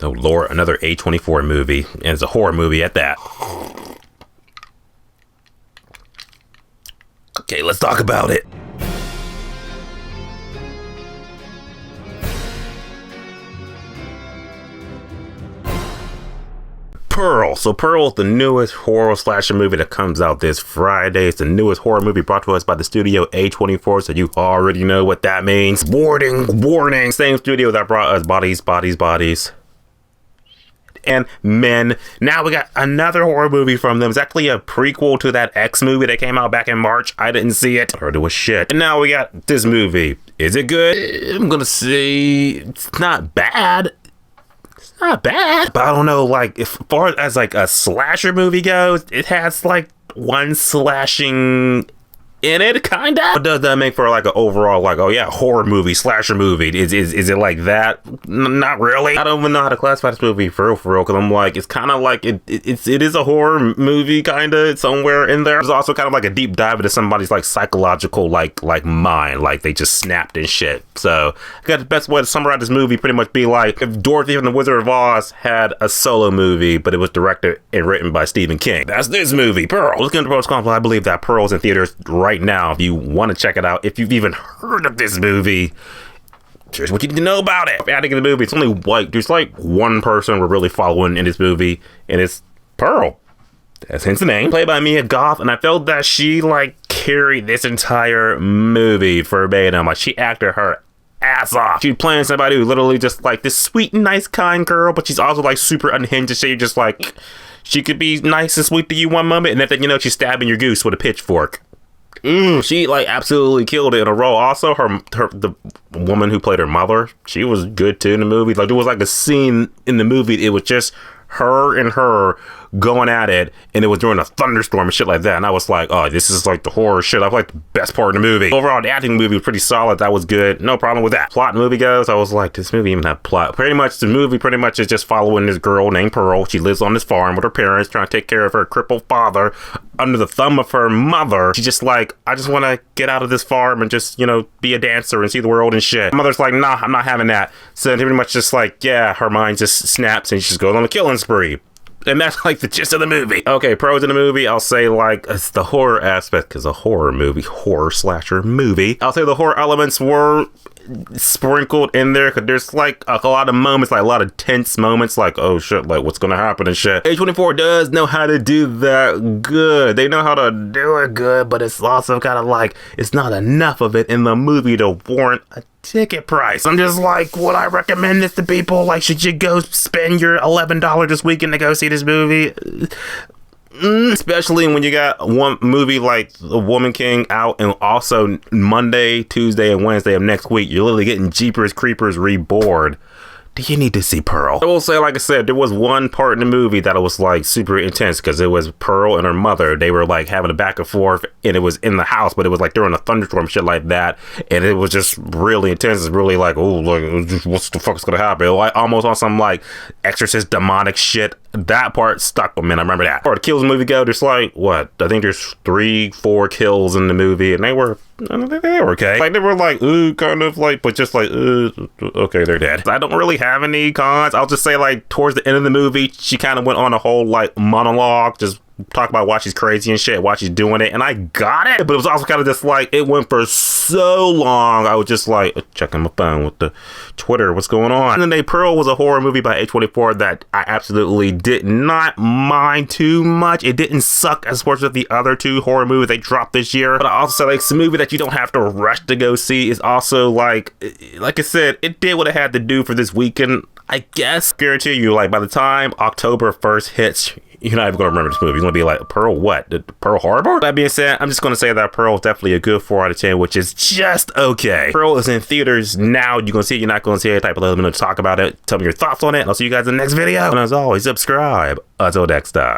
Oh Lord, another A24 movie, and it's a horror movie at that. Okay, let's talk about it. Pearl. So Pearl is the newest horror slasher movie that comes out this Friday. It's the newest horror movie brought to us by the studio A24, so you already know what that means. Warning. Same studio that brought us Bodies, and Men. Now we got another horror movie from them. It's actually a prequel to that X movie that came out back in March. I didn't see it. I heard it was shit. And now we got this movie. Is it good? I'm gonna say it's not bad. Not bad, but I don't know, like, as far as like a slasher movie goes, it has like one slashing in it, kind of. Does that make for like an overall, like, oh yeah, horror movie, slasher movie? Is it like that? Not really. I don't even know how to classify this movie for real, because I'm like, it's kind of like it is a horror movie, kind of somewhere in there. It's also kind of like a deep dive into somebody's like psychological like mind, like they just snapped and shit. So I got the best way to summarize this movie pretty much be like if Dorothy and the Wizard of Oz had a solo movie, but it was directed and written by Stephen King. That's this movie, Pearl. Looking at the Pearl's Conflict, I believe that Pearl's in theaters right now. If you want to check it out, if you've even heard of this movie, here's what you need to know about it. Adding to the movie, it's only like there's like one person we're really following in this movie, and it's Pearl. That's hence the name. Played by Mia Goth, and I felt that she like carried this entire movie verbatim. Like she acted her ass off. She's playing somebody who literally just like this sweet, nice, kind girl, but she's also like super unhinged and shit. Just like she could be nice and sweet to you one moment, and then you know she's stabbing your goose with a pitchfork. She like absolutely killed it in a role. Also, the woman who played her mother, she was good too in the movie. Like there was like a scene in the movie, it was just her going at it, and it was during a thunderstorm and shit like that. And I was like, oh, this is like the horror shit. I like the best part of the movie. Overall, the acting movie was pretty solid. That was good. No problem with that. Plot movie goes, I was like, this movie even have plot. Pretty much the movie is just following this girl named Pearl. She lives on this farm with her parents, trying to take care of her crippled father under the thumb of her mother. She's just like, I just want to get out of this farm and just, you know, be a dancer and see the world and shit. Mother's like, nah, I'm not having that. So pretty much just like, yeah, her mind just snaps and she just goes on a killing spree. And that's like the gist of the movie. Okay, pros in the movie, I'll say like it's the horror aspect, because a horror slasher movie. I'll say the horror elements were sprinkled in there, because there's like a lot of moments, like a lot of tense moments, like oh shit, like what's gonna happen and shit. A24 does know how to do that good. They know how to do it good, but it's also kind of like it's not enough of it in the movie to warrant a ticket price. I'm just like, would I recommend this to people? Like, should you go spend your $11 this weekend to go see this movie? Especially when you got one movie like The Woman King out, and also Monday, Tuesday, and Wednesday of next week, you're literally getting Jeepers Creepers Reborn. Do you need to see Pearl? I will say, like I said, there was one part in the movie that was like super intense, because it was Pearl and her mother. They were like having a back and forth, and it was in the house, but it was like during a thunderstorm, shit like that, and it was just really intense. It's really like, oh, like what the fuck's gonna happen? Like almost on some like Exorcist demonic shit. That part stuck with me. I remember that. Or the kills in the movie go, there's like what? I think there's 3-4 kills in the movie, and they were okay. Like they were like ooh, kind of like, but just like okay, they're dead. I don't really have any cons. I'll just say like towards the end of the movie, she kind of went on a whole like monologue, just talk about why she's crazy and shit, why she's doing it, and I got it. But it was also kind of just like it went for so long. I was just like checking my phone with the Twitter, what's going on? And then Pearl was a horror movie by A24 that I absolutely did not mind too much. It didn't suck as much as the other two horror movies they dropped this year. But I also say like it's a movie that you don't have to rush to go see. It's also like I said, it did what it had to do for this weekend. I guess guarantee you, like by the time October 1st hits, you're not even going to remember this movie. You're going to be like, Pearl what? Pearl Harbor? That being said, I'm just going to say that Pearl is definitely a good 4 out of 10, which is just okay. Pearl is in theaters now. You're going to see it. You're not going to see it. Type of let me know to talk about it. Tell me your thoughts on it. And I'll see you guys in the next video. And as always, subscribe. Until next time.